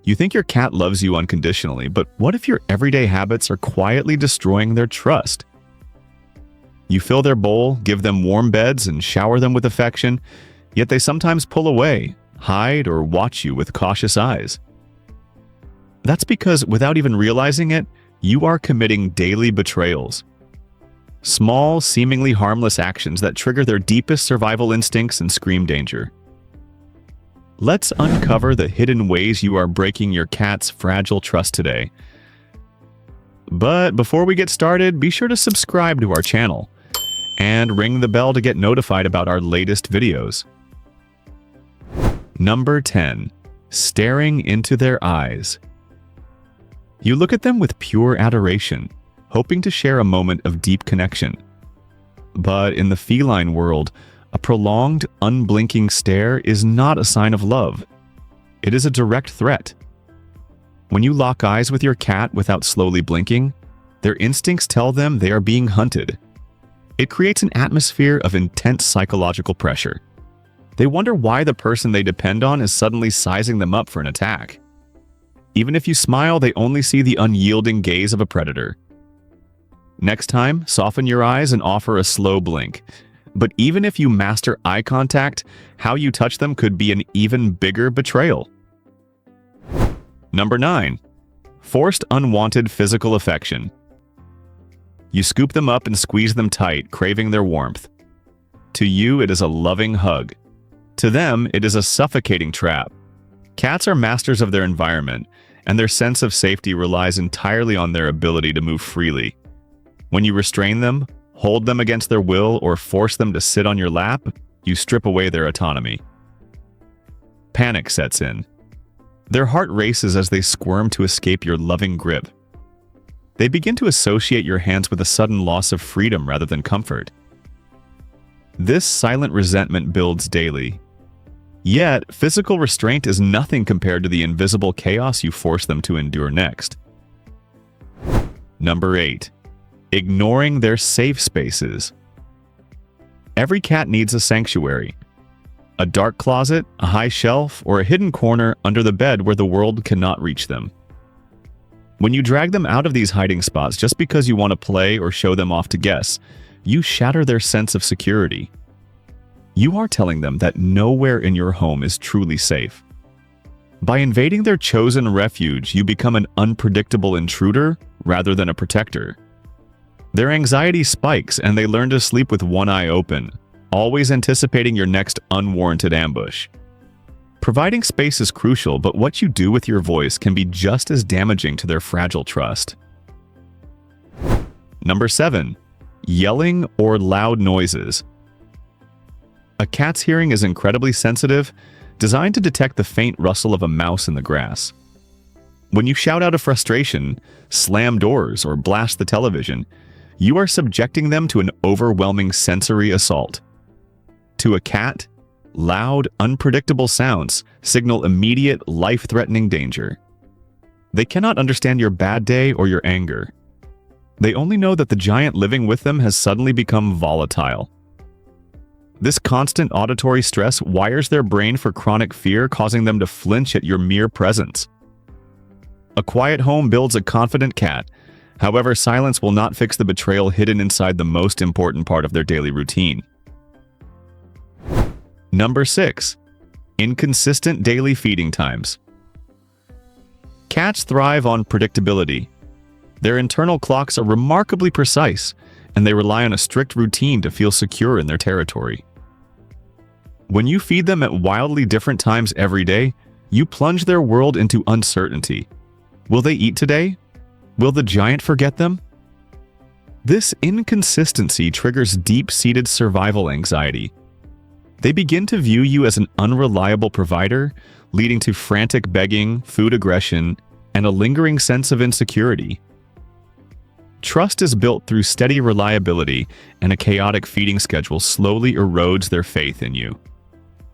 You think your cat loves you unconditionally, but what if your everyday habits are quietly destroying their trust? You fill their bowl, give them warm beds, and shower them with affection, yet they sometimes pull away, hide, or watch you with cautious eyes. That's because, without even realizing it, you are committing daily betrayals. Small, seemingly harmless actions that trigger their deepest survival instincts and scream danger. Let's uncover the hidden ways you are breaking your cat's fragile trust today. But before we get started, be sure to subscribe to our channel and ring the bell to get notified about our latest videos. Number 10. Staring into their eyes. You look at them with pure adoration, hoping to share a moment of deep connection. But in the feline world, a prolonged, unblinking stare is not a sign of love. It is a direct threat. When you lock eyes with your cat without slowly blinking, their instincts tell them they are being hunted. It creates an atmosphere of intense psychological pressure. They wonder why the person they depend on is suddenly sizing them up for an attack. Even if you smile, they only see the unyielding gaze of a predator. Next time, soften your eyes and offer a slow blink. But even if you master eye contact, how you touch them could be an even bigger betrayal. Number 9. Forced unwanted physical affection. You scoop them up and squeeze them tight, craving their warmth. To you, it is a loving hug. To them, it is a suffocating trap. Cats are masters of their environment, and their sense of safety relies entirely on their ability to move freely. When you restrain them, hold them against their will, or force them to sit on your lap, you strip away their autonomy. Panic sets in. Their heart races as they squirm to escape your loving grip. They begin to associate your hands with a sudden loss of freedom rather than comfort. This silent resentment builds daily. Yet, physical restraint is nothing compared to the invisible chaos you force them to endure next. Number 8. Ignoring their safe spaces. Every cat needs a sanctuary. A dark closet, a high shelf, or a hidden corner under the bed where the world cannot reach them. When you drag them out of these hiding spots just because you want to play or show them off to guests, you shatter their sense of security. You are telling them that nowhere in your home is truly safe. By invading their chosen refuge, you become an unpredictable intruder rather than a protector. Their anxiety spikes and they learn to sleep with one eye open, always anticipating your next unwarranted ambush. Providing space is crucial, but what you do with your voice can be just as damaging to their fragile trust. Number 7. Yelling or loud noises. A cat's hearing is incredibly sensitive, designed to detect the faint rustle of a mouse in the grass. When you shout out of frustration, slam doors, or blast the television, you are subjecting them to an overwhelming sensory assault. To a cat, loud, unpredictable sounds signal immediate, life-threatening danger. They cannot understand your bad day or your anger. They only know that the giant living with them has suddenly become volatile. This constant auditory stress wires their brain for chronic fear, causing them to flinch at your mere presence. A quiet home builds a confident cat. However, silence will not fix the betrayal hidden inside the most important part of their daily routine. Number 6. Inconsistent daily feeding times. Cats thrive on predictability. Their internal clocks are remarkably precise, and they rely on a strict routine to feel secure in their territory. When you feed them at wildly different times every day, you plunge their world into uncertainty. Will they eat today? Will the giant forget them? This inconsistency triggers deep-seated survival anxiety. They begin to view you as an unreliable provider, leading to frantic begging, food aggression, and a lingering sense of insecurity. Trust is built through steady reliability, and a chaotic feeding schedule slowly erodes their faith in you.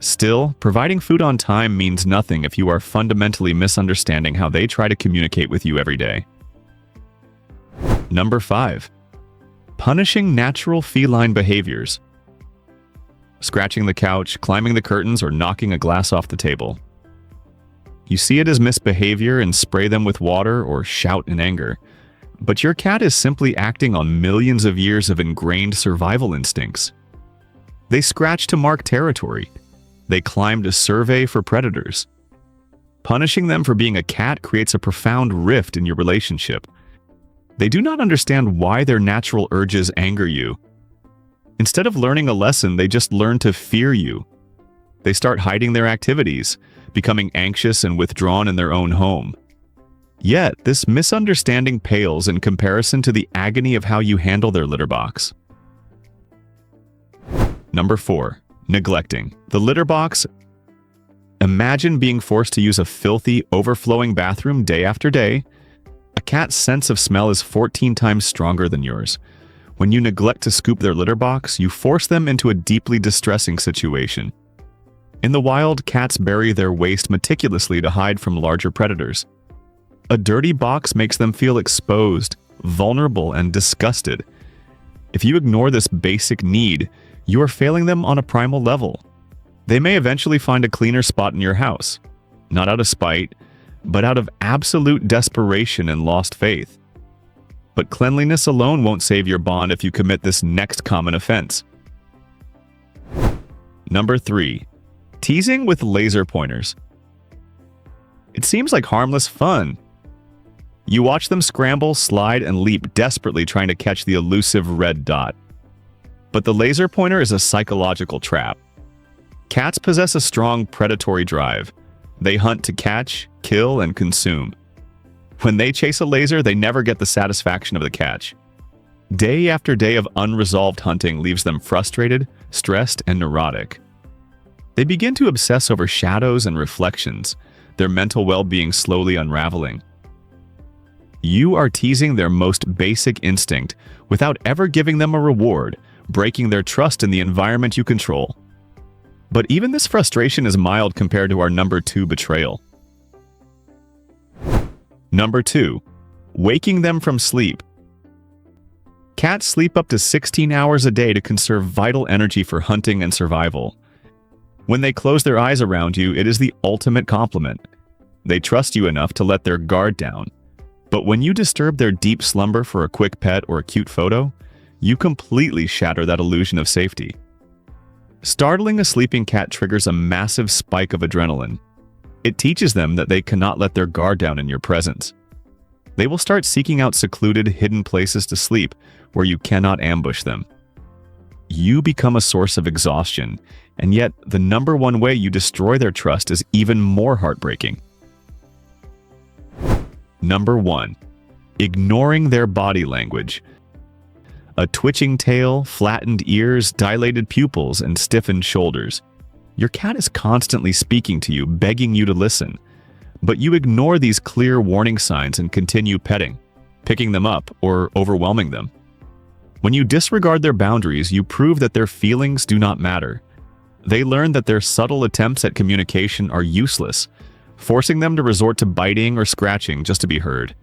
Still, providing food on time means nothing if you are fundamentally misunderstanding how they try to communicate with you every day. Number 5. Punishing natural feline behaviors. Scratching the couch, climbing the curtains, or knocking a glass off the table. You see it as misbehavior and spray them with water or shout in anger. But your cat is simply acting on millions of years of ingrained survival instincts. They scratch to mark territory. They climb to survey for predators. Punishing them for being a cat creates a profound rift in your relationship. They do not understand why their natural urges anger you. Instead of learning a lesson, they just learn to fear you. They start hiding their activities, becoming anxious and withdrawn in their own home. Yet, this misunderstanding pales in comparison to the agony of how you handle their litter box. Number 4. Neglecting. The litter box. Imagine being forced to use a filthy, overflowing bathroom day after day. A cat's sense of smell is 14 times stronger than yours. When you neglect to scoop their litter box, you force them into a deeply distressing situation. In the wild, cats bury their waste meticulously to hide from larger predators. A dirty box makes them feel exposed, vulnerable, and disgusted. If you ignore this basic need, you are failing them on a primal level. They may eventually find a cleaner spot in your house, not out of spite, but out of absolute desperation and lost faith. But cleanliness alone won't save your bond if you commit this next common offense. Number 3. Teasing with laser pointers. It seems like harmless fun. You watch them scramble, slide, and leap desperately trying to catch the elusive red dot. But the laser pointer is a psychological trap. Cats possess a strong predatory drive. They hunt to catch, kill, and consume. When they chase a laser, they never get the satisfaction of the catch. Day after day of unresolved hunting leaves them frustrated, stressed, and neurotic. They begin to obsess over shadows and reflections, their mental well-being slowly unraveling. You are teasing their most basic instinct without ever giving them a reward, breaking their trust in the environment you control. But even this frustration is mild compared to our number 2 betrayal. Number 2. Waking them from sleep. Cats sleep up to 16 hours a day to conserve vital energy for hunting and survival. When they close their eyes around you, it is the ultimate compliment. They trust you enough to let their guard down. But when you disturb their deep slumber for a quick pet or a cute photo, you completely shatter that illusion of safety. Startling a sleeping cat triggers a massive spike of adrenaline. It teaches them that they cannot let their guard down in your presence. They will start seeking out secluded, hidden places to sleep where you cannot ambush them. You become a source of exhaustion, and yet the number 1 way you destroy their trust is even more heartbreaking. Number 1. Ignoring their body language. A twitching tail, flattened ears, dilated pupils, and stiffened shoulders. Your cat is constantly speaking to you, begging you to listen. But you ignore these clear warning signs and continue petting, picking them up, or overwhelming them. When you disregard their boundaries, you prove that their feelings do not matter. They learn that their subtle attempts at communication are useless, forcing them to resort to biting or scratching just to be heard.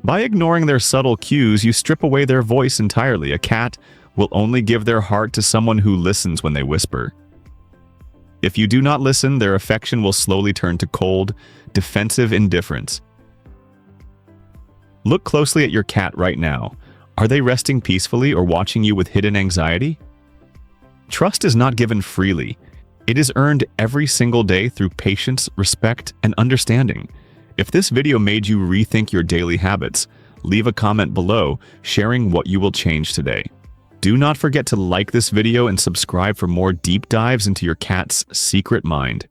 By ignoring their subtle cues, you strip away their voice entirely. A cat will only give their heart to someone who listens when they whisper. If you do not listen, their affection will slowly turn to cold, defensive indifference. Look closely at your cat right now. Are they resting peacefully or watching you with hidden anxiety? Trust is not given freely. It is earned every single day through patience, respect, and understanding. If this video made you rethink your daily habits, leave a comment below sharing what you will change today. Do not forget to like this video and subscribe for more deep dives into your cat's secret mind.